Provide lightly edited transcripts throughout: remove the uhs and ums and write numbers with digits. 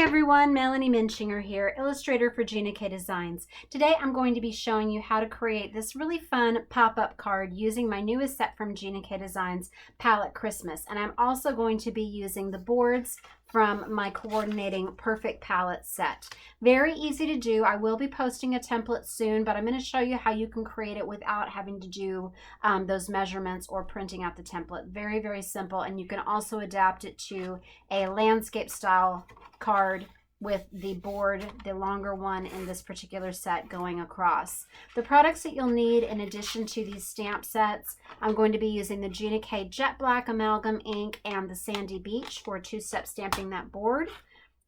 everyone, Melanie Muenchinger here, illustrator for Gina K Designs. Today I'm going to be showing you how to create this really fun pop-up card using my newest set from Gina K Designs, Pallet Christmas. And I'm also going to be using the boards from my coordinating Perfect Pallet set. Very easy to do. I will be posting a template soon, but I'm going to show you how you can create it without having to do those measurements or printing out the template. Very, very simple, and you can also adapt it to a landscape style card with the board, the longer one in this particular set, going across. The products that you'll need in addition to these stamp sets, I'm going to be using the Gina K Jet Black Amalgam ink and the Sandy Beach for two-step stamping that board.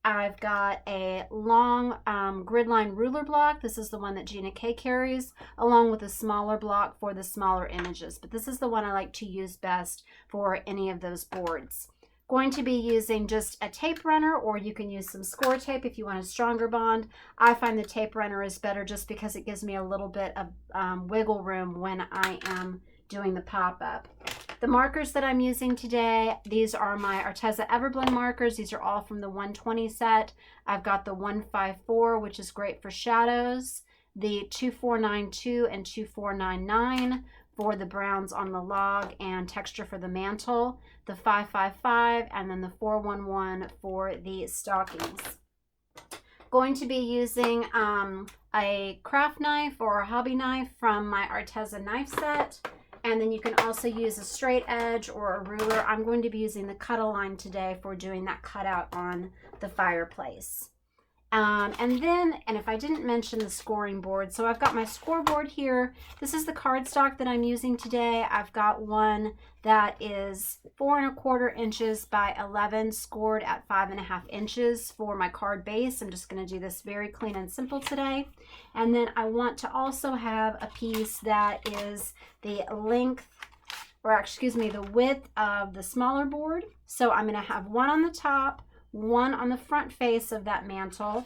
I've got a long grid line ruler block. This is the one that Gina K carries, along with a smaller block for the smaller images. But this is the one I like to use best for any of those boards. Going to be using just a tape runner, or you can use some score tape if you want a stronger bond. I find the tape runner is better just because it gives me a little bit of wiggle room when I am doing the pop-up. The markers that I'm using today, these are my Arteza Everblend markers. These are all from the 120 set. I've got the 154, which is great for shadows, the 2492 and 2499 for the browns on the log and texture for the mantle, the 555, and then the 411 for the stockings. Going to be using a craft knife or a hobby knife from my Arteza knife set. And then you can also use a straight edge or a ruler. I'm going to be using the Cutaline today for doing that cutout on the fireplace. And if I didn't mention the scoring board, so I've got my scoreboard here. This is the cardstock that I'm using today. I've got one that is 4 1/4 inches by 11, scored at 5 1/2 inches for my card base. I'm just going to do this very clean and simple today. And then I want to also have a piece that is the length, or excuse me, the width of the smaller board. So I'm going to have one on the top, one on the front face of that mantle.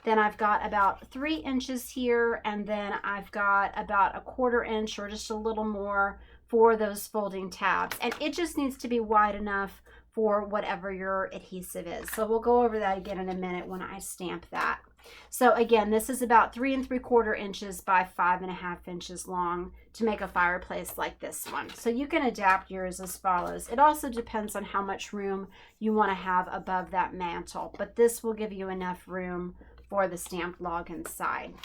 Then I've got about 3 inches here, and then I've got about 1/4 inch or just a little more for those folding tabs. And it just needs to be wide enough for whatever your adhesive is. So we'll go over that again in a minute when I stamp that. So again, this is about 3 3/4 inches by 5 1/2 inches long to make a fireplace like this one. So you can adapt yours as follows. It also depends on how much room you want to have above that mantle, but this will give you enough room for the stamped log inside.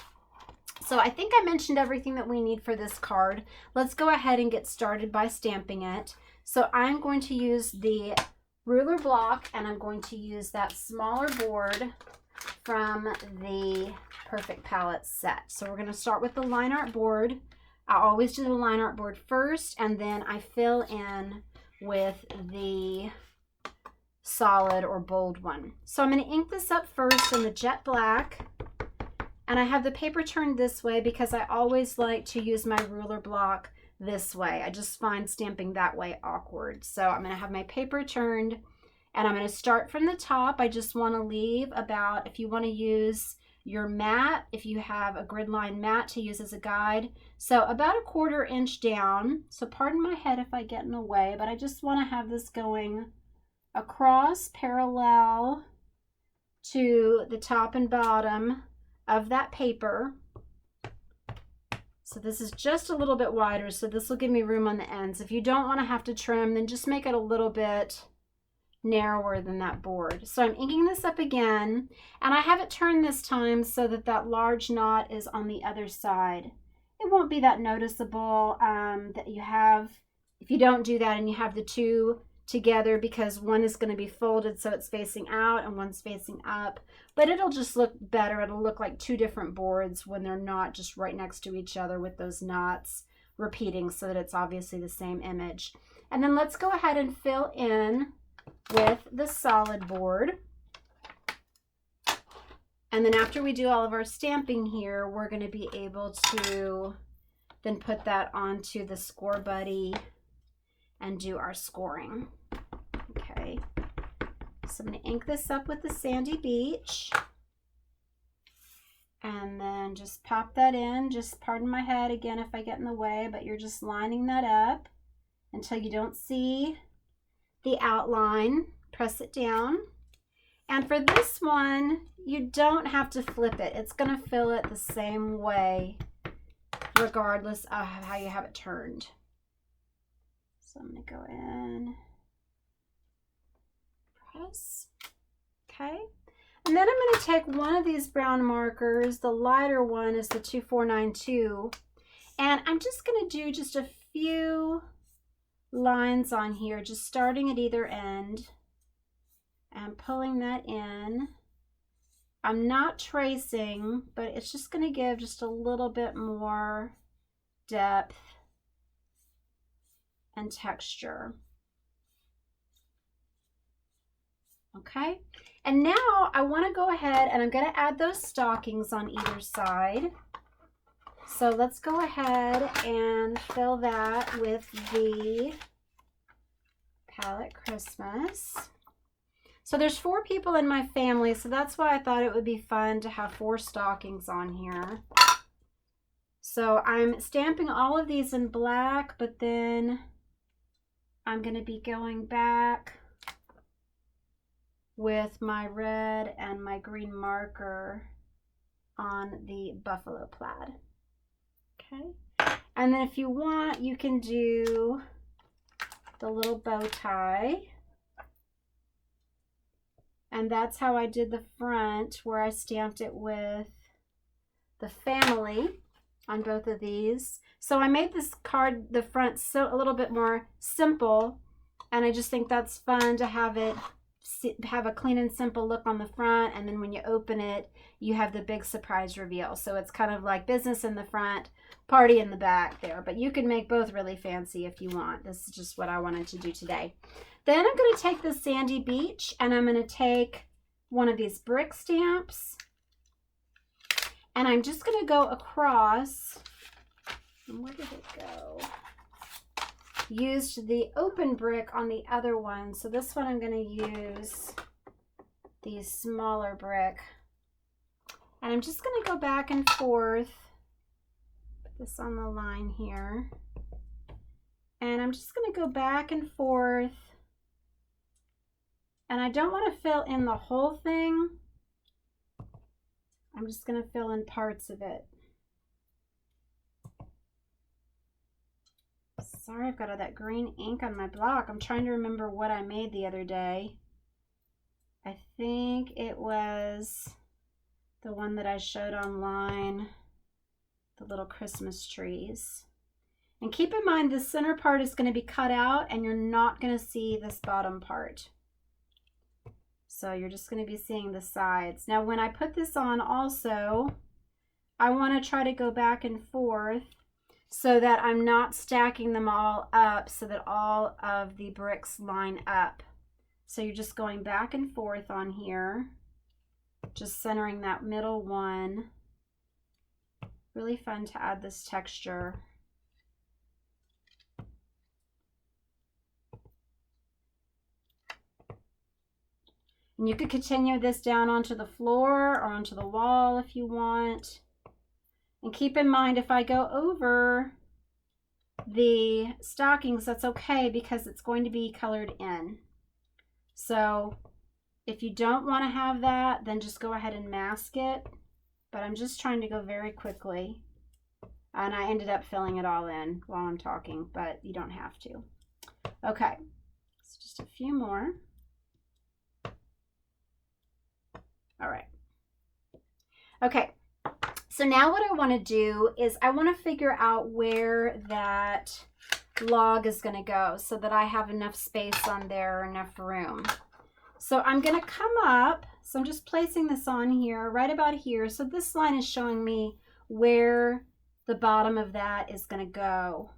So I think I mentioned everything that we need for this card. Let's go ahead and get started by stamping it. So I'm going to use the ruler block, and I'm going to use that smaller board from the Perfect Palette set. So we're going to start with the line art board. I always do the line art board first, and then I fill in with the solid or bold one. So I'm going to ink this up first in the jet black, and I have the paper turned this way because I always like to use my ruler block this way. I just find stamping that way awkward. So I'm going to have my paper turned, and I'm going to start from the top. I just want to leave about, if you want to use your mat, if you have a grid line mat to use as a guide, so about 1/4 inch down. So pardon my head if I get in the way, but I just want to have this going across parallel to the top and bottom of that paper. So this is just a little bit wider, so this will give me room on the ends. If you don't want to have to trim, then just make it a little bit narrower than that board. So I'm inking this up again, and I have it turned this time so that that large knot is on the other side. It won't be that noticeable that you have, if you don't do that and you have the two together, because one is going to be folded so it's facing out and one's facing up, but it'll just look better. It'll look like two different boards when they're not just right next to each other with those knots repeating, so that it's obviously the same image. And then let's go ahead and fill in with the solid board. And then after we do all of our stamping here, we're going to be able to then put that onto the score buddy and do our scoring. Okay, so I'm going to ink this up with the Sandy Beach, and then just pop that in. Just pardon my head again if I get in the way, but you're just lining that up until you don't see the outline. Press it down, And for this one, you don't have to flip it. It's going to fill it the same way, regardless of how you have it turned. So I'm going to go in, press, okay. And then I'm going to take one of these brown markers. The lighter one is the 2492. And I'm just going to do just a few lines on here, just starting at either end and pulling that in. I'm not tracing, but it's just going to give just a little bit more depth and texture. Okay, and now I want to go ahead and I'm going to add those stockings on either side. So let's go ahead and fill that with the Pallet Christmas. So there's 4 people in my family, so that's why I thought it would be fun to have 4 stockings on here. So I'm stamping all of these in black, but then I'm going to be going back with my red and my green marker on the buffalo plaid. Okay, and then if you want, you can do the little bow tie. And that's how I did the front, where I stamped it with the family on both of these. So I made this card, the front, so a little bit more simple, and I just think that's fun to have it have a clean and simple look on the front, and then when you open it, you have the big surprise reveal. So it's kind of like business in the front, party in the back there, but you can make both really fancy if you want. This is just what I wanted to do today. Then I'm going to take the Sandy Beach, and I'm going to take one of these brick stamps, and I'm just going to go across, and where did it go? Used the open brick on the other one, so this one I'm going to use the smaller brick, and I'm just going to go back and forth, put this on the line here, and I'm just going to go back and forth. And I don't want to fill in the whole thing. I'm just going to fill in parts of it. Sorry, I've got all that green ink on my block. I'm trying to remember what I made the other day. I think it was the one that I showed online, the little Christmas trees. And keep in mind, the center part is going to be cut out, and you're not going to see this bottom part. So you're just going to be seeing the sides. Now when I put this on also, I want to try to go back and forth so that I'm not stacking them all up so that all of the bricks line up. So you're just going back and forth on here, just centering that middle one. Really fun to add this texture. And you could continue this down onto the floor or onto the wall if you want. And keep in mind, if I go over the stockings, that's okay because it's going to be colored in. So if you don't want to have that, then just go ahead and mask it. But I'm just trying to go very quickly. And I ended up filling it all in while I'm talking, but you don't have to. Okay, so just a few more. All right. Okay, so now what I want to do is I want to figure out where that log is going to go so that I have enough space on there, enough room. So I'm going to come up, so I'm just placing this on here, right about here. So this line is showing me where the bottom of that is going to go.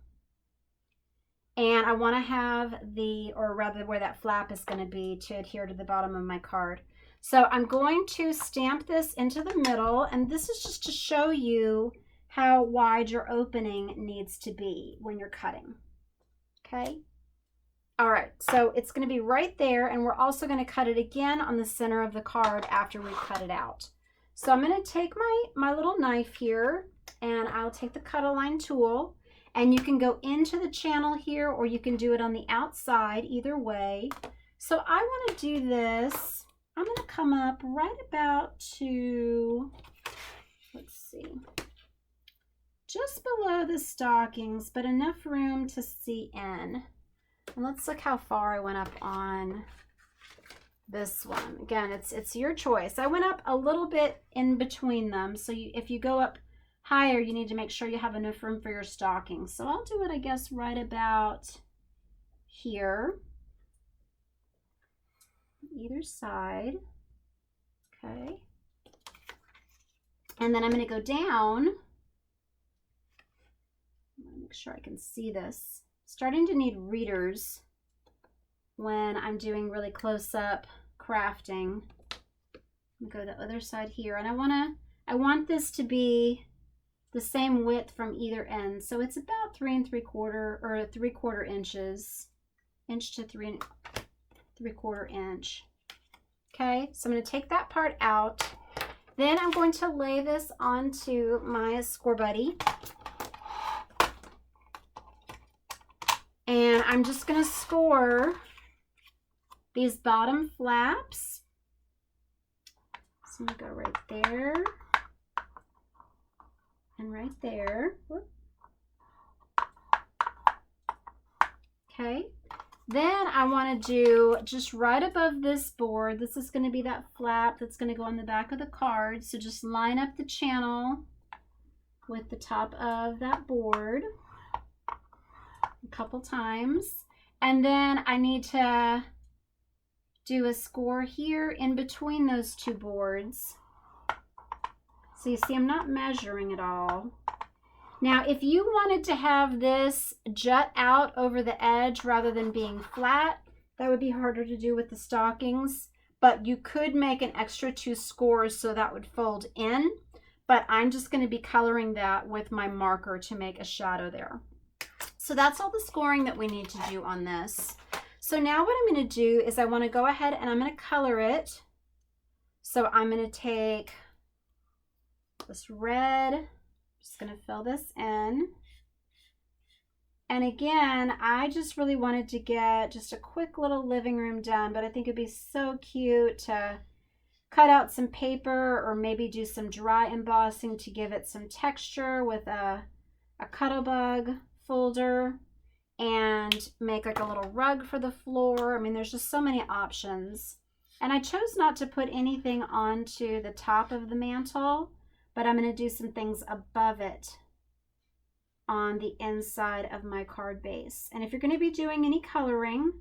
And I want to have the, or rather where that flap is going to be to adhere to the bottom of my card. So I'm going to stamp this into the middle, and this is just to show you how wide your opening needs to be when you're cutting. Okay? All right, so it's going to be right there, and we're also going to cut it again on the center of the card after we cut it out. So I'm going to take my little knife here, and I'll take the Cutaline tool, and you can go into the channel here, or you can do it on the outside, either way. So I want to do this. I'm going to come up right about to, let's see, just below the stockings, but enough room to see in. And let's look how far I went up on this one. Again, it's your choice. I went up a little bit in between them. So if you go up higher, you need to make sure you have enough room for your stockings. So I'll do it, I guess, right about here. Either side. Okay. And then I'm going to go down. I'm going to make sure I can see this. Starting to need readers when I'm doing really close-up crafting. I'm going to go to the other side here, and I want this to be the same width from either end. So it's about 3 3/4 or 3/4 inches, inch to 3 3/4 inch. Okay, so I'm going to take that part out. Then I'm going to lay this onto my score buddy. And I'm just going to score these bottom flaps. So I'm going to go right there and right there. Whoop. Okay. Then I want to do just right above this board. This is going to be that flap that's going to go on the back of the card. So just line up the channel with the top of that board a couple times. And then I need to do a score here in between those two boards. So you see, I'm not measuring at all. Now, if you wanted to have this jut out over the edge rather than being flat, that would be harder to do with the stockings, but you could make an extra 2 scores so that would fold in, but I'm just going to be coloring that with my marker to make a shadow there. So that's all the scoring that we need to do on this. So now what I'm going to do is I want to go ahead and I'm going to color it. So I'm going to take this red, just going to fill this in. And again, I just really wanted to get just a quick little living room done, but I think it'd be so cute to cut out some paper or maybe do some dry embossing to give it some texture with a Cuttlebug folder and make like a little rug for the floor. I mean, there's just so many options. And I chose not to put anything onto the top of the mantle, but I'm going to do some things above it on the inside of my card base. And if you're going to be doing any coloring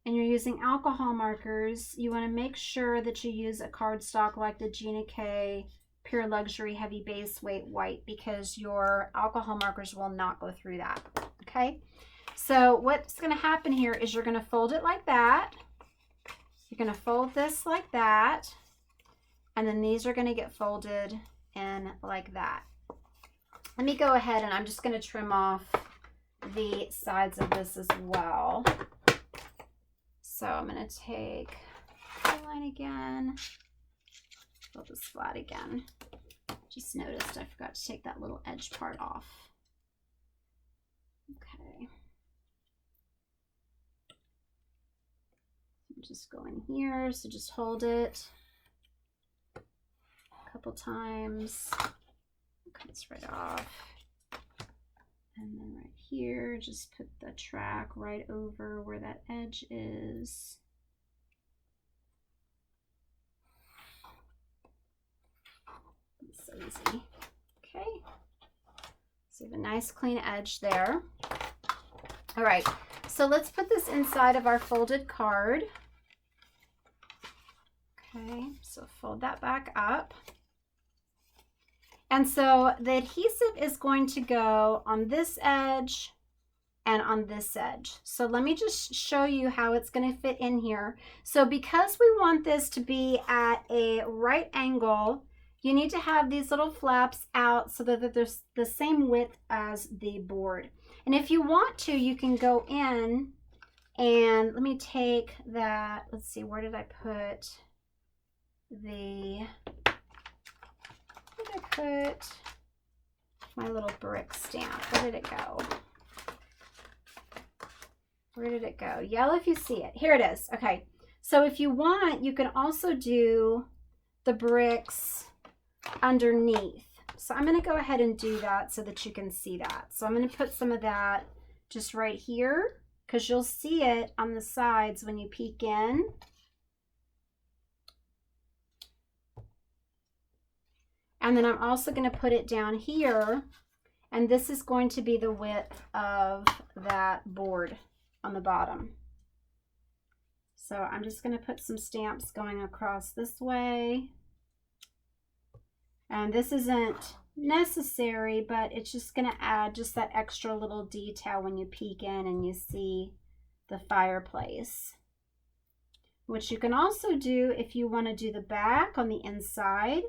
and you're using alcohol markers, you want to make sure that you use a cardstock like the Gina K Pure Luxury Heavy Base Weight White, because your alcohol markers will not go through that. Okay, so what's going to happen here is you're going to fold it like that. You're going to fold this like that, and then these are going to get folded in like that. Let me go ahead and I'm just going to trim off the sides of this as well. So I'm going to take the line again, fold this flat again. Just noticed I forgot to take that little edge part off. Okay. I'm just going here, so just hold it a couple times. Cut this right off. And then right here, just put the track right over where that edge is. It's so easy. Okay. So you have a nice clean edge there. All right, so let's put this inside of our folded card. Okay, so fold that back up. And so the adhesive is going to go on this edge and on this edge. So let me just show you how it's going to fit in here. So because we want this to be at a right angle, you need to have these little flaps out so that they're the same width as the board. And if you want to, you can go in and let me take that. Let's see, where did I put the... I put my little brick stamp. Where did it go? Where did it go? Yellow if you see it. Here it is. Okay. So if you want, you can also do the bricks underneath. So I'm going to go ahead and do that so that you can see that. So I'm going to put some of that just right here, because you'll see it on the sides when you peek in. And then I'm also going to put it down here, and this is going to be the width of that board on the bottom. So I'm just going to put some stamps going across this way. And this isn't necessary, but it's just going to add just that extra little detail when you peek in and you see the fireplace. Which you can also do if you want to do the back on the inside.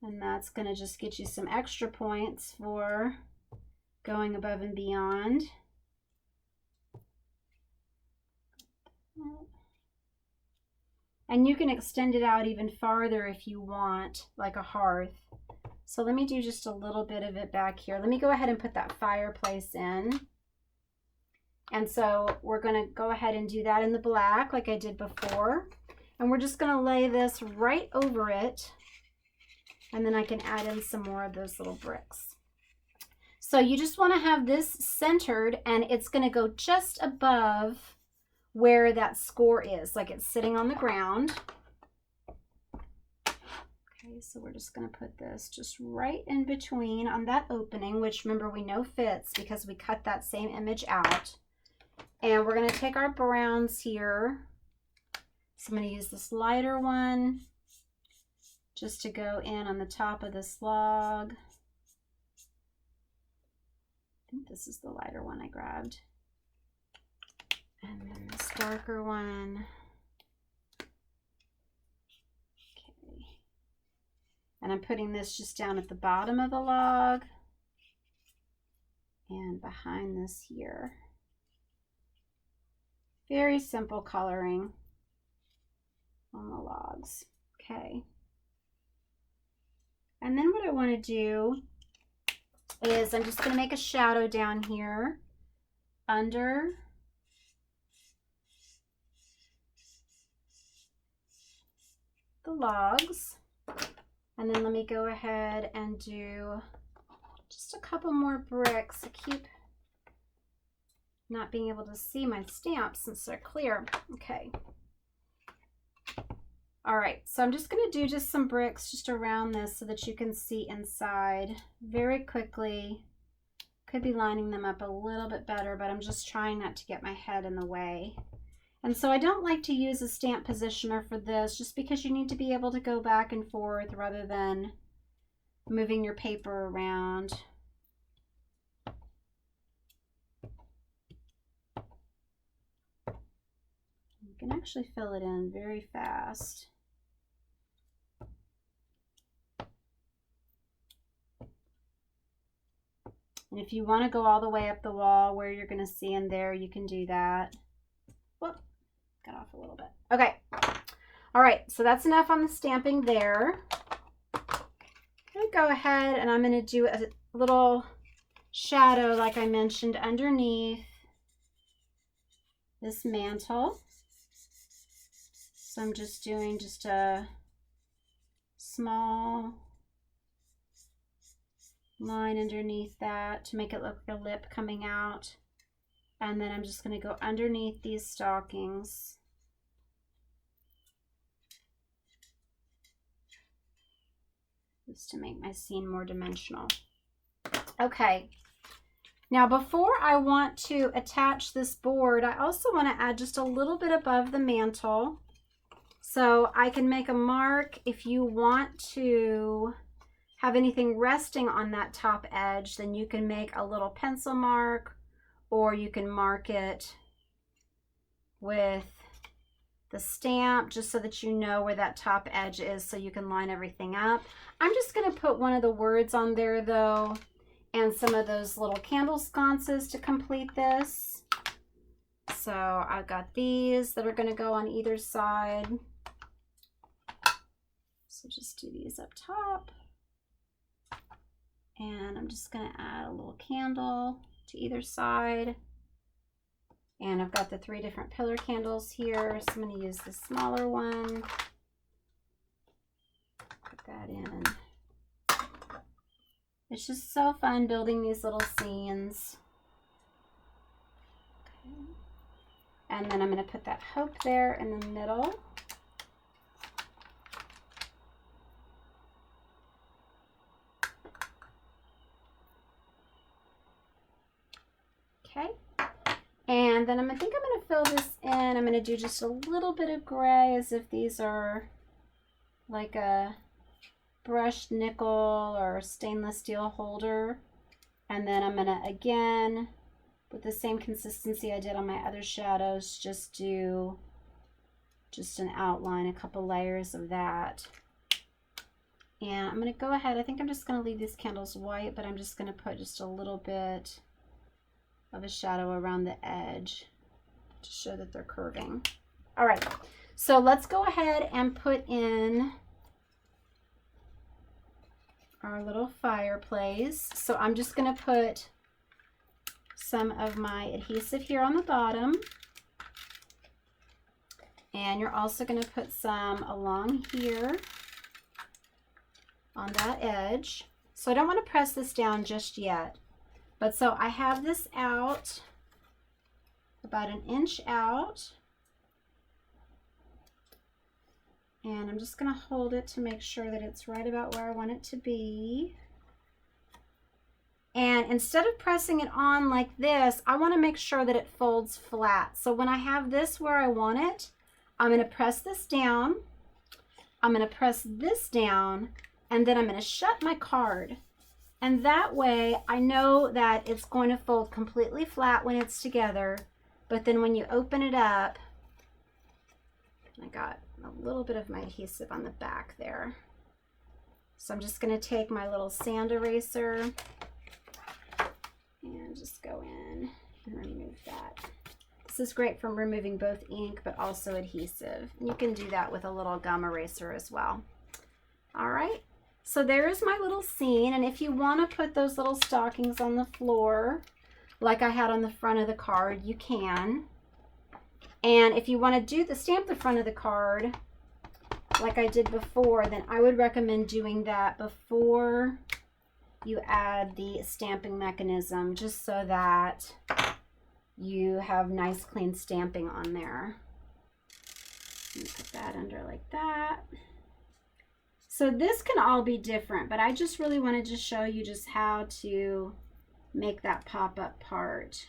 And that's going to just get you some extra points for going above and beyond. And you can extend it out even farther if you want, like a hearth. So let me do just a little bit of it back here. Let me go ahead and put that fireplace in. And so we're going to go ahead and do that in the black like I did before. And we're just going to lay this right over it. And then I can add in some more of those little bricks. So you just want to have this centered, and it's going to go just above where that score is, like it's sitting on the ground. Okay, so we're just going to put this just right in between on that opening, which remember we know fits because we cut that same image out. And we're going to take our browns here. So I'm going to use this lighter one just to go in on the top of this log. I think this is the lighter one I grabbed. And then this darker one. Okay. And I'm putting this just down at the bottom of the log and behind this here. Very simple coloring on the logs. Okay. And then what I want to do is I'm just going to make a shadow down here under the logs. And then let me go ahead and do just a couple more bricks. I keep not being able to see my stamps since they're clear. Okay. All right, so I'm just going to do just some bricks just around this so that you can see inside very quickly. Could be lining them up a little bit better, but I'm just trying not to get my head in the way. And so I don't like to use a stamp positioner for this just because you need to be able to go back and forth rather than moving your paper around. You can actually fill it in very fast. And if you want to go all the way up the wall where you're going to see in there, you can do that. Whoop, got off a little bit. Okay. All right, so that's enough on the stamping there. I'm going to go ahead and I'm going to do a little shadow, like I mentioned, underneath this mantle. So I'm just doing just a small line underneath that to make it look like a lip coming out. And then I'm just going to go underneath these stockings. Just to make my scene more dimensional. Okay. Now before I want to attach this board, I also want to add just a little bit above the mantle. So I can make a mark if you want to have anything resting on that top edge, then you can make a little pencil mark, or you can mark it with the stamp just so that you know where that top edge is so you can line everything up. I'm just going to put one of the words on there though, and some of those little candle sconces to complete this. So I've got these that are going to go on either side. So just do these up top. And I'm just going to add a little candle to either side. And I've got the 3 different pillar candles here, so I'm going to use the smaller one. Put that in. It's just so fun building these little scenes. Okay. And then I'm going to put that hope there in the middle. Okay. And then I think I'm going to fill this in. I'm going to do just a little bit of gray as if these are like a brushed nickel or stainless steel holder. And then I'm going to, again, with the same consistency I did on my other shadows, just do just an outline, a couple layers of that. And I'm going to go ahead, I think I'm just going to leave these candles white, but I'm just going to put just a little bit of a shadow around the edge to show that they're curving. All right, so let's go ahead and put in our little fireplace. So I'm just going to put some of my adhesive here on the bottom, and you're also going to put some along here on that edge. So I don't want to press this down just yet. But so I have this out about 1 inch out, and I'm just going to hold it to make sure that it's right about where I want it to be. And instead of pressing it on like this, I want to make sure that it folds flat. So when I have this where I want it, I'm going to press this down, I'm going to press this down, and then I'm going to shut my card. And that way I know that it's going to fold completely flat when it's together, but then when you open it up, I got a little bit of my adhesive on the back there. So I'm just going to take my little sand eraser and just go in and remove that. This is great for removing both ink but also adhesive. And you can do that with a little gum eraser as well. All right. So there's my little scene, and if you want to put those little stockings on the floor like I had on the front of the card, you can. And if you want to stamp the front of the card like I did before, then I would recommend doing that before you add the stamping mechanism, just so that you have nice clean stamping on there. Put that under like that. So this can all be different, but I just really wanted to show you just how to make that pop-up part.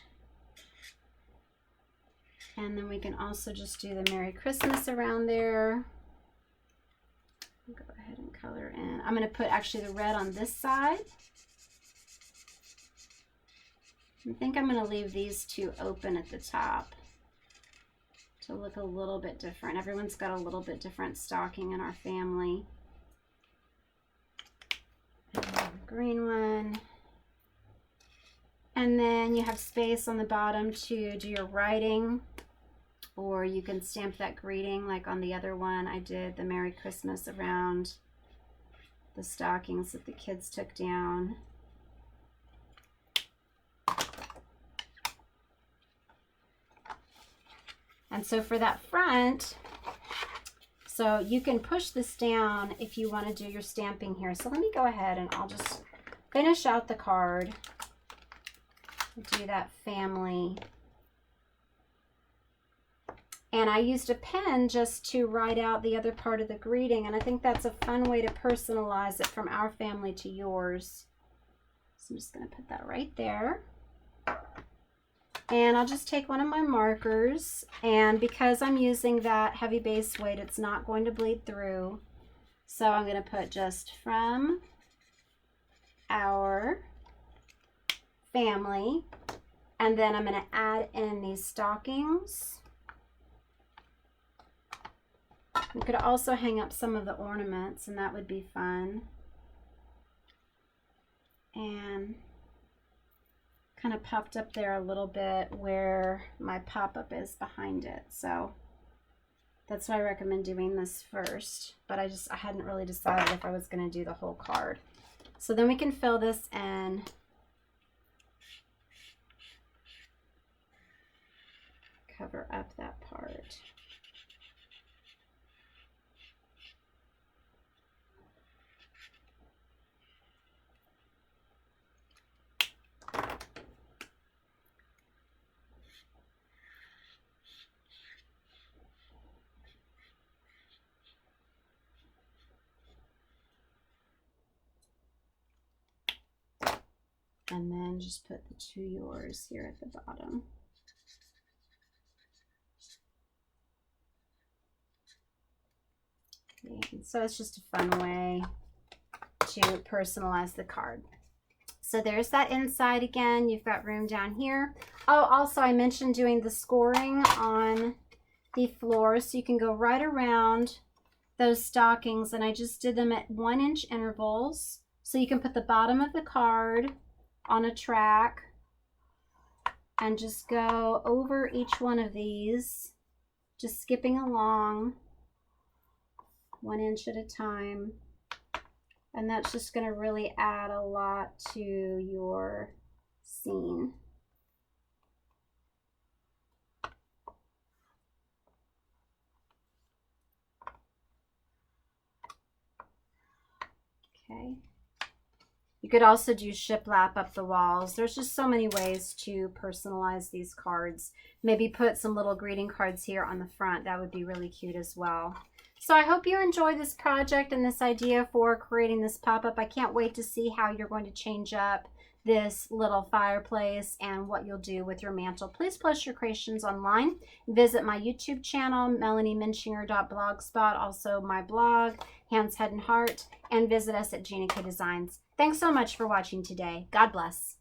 And then we can also just do the Merry Christmas around there. Go ahead and color in. I'm going to put actually the red on this side. I think I'm going to leave these 2 open at the top to look a little bit different. Everyone's got a little bit different stocking in our family. Green one, and then you have space on the bottom to do your writing, or you can stamp that greeting like on the other one. I did the Merry Christmas around the stockings that the kids took down. And so for that front, so you can push this down if you want to do your stamping here. So let me go ahead and I'll just finish out the card. Do that family. And I used a pen just to write out the other part of the greeting, and I think that's a fun way to personalize it from our family to yours. So I'm just going to put that right there. And I'll just take one of my markers, and because I'm using that heavy base weight, it's not going to bleed through. So I'm going to put just from our family, and then I'm going to add in these stockings. You could also hang up some of the ornaments, and that would be fun. And kind of popped up there a little bit where my pop-up is behind it. So that's why I recommend doing this first, but I hadn't really decided if I was going to do the whole card. So then we can fill this in. cover up that part. And then just put the To Yours here at the bottom. Okay, so it's just a fun way to personalize the card. So there's that inside again. You've got room down here. Oh, also I mentioned doing the scoring on the floor, so you can go right around those stockings, and I just did them at 1-inch intervals. So you can put the bottom of the card on a track and just go over each one of these, just skipping along 1 inch at a time. And that's just going to really add a lot to your scene. Okay. You could also do shiplap up the walls. There's just so many ways to personalize these cards. Maybe put some little greeting cards here on the front. That would be really cute as well. So I hope you enjoy this project and this idea for creating this pop-up. I can't wait to see how you're going to change up this little fireplace and what you'll do with your mantle. Please post your creations online. Visit my YouTube channel, melaniemuenchinger.blogspot, also my blog, Hands, Head, and Heart, and visit us at Gina K Designs. Thanks so much for watching today. God bless.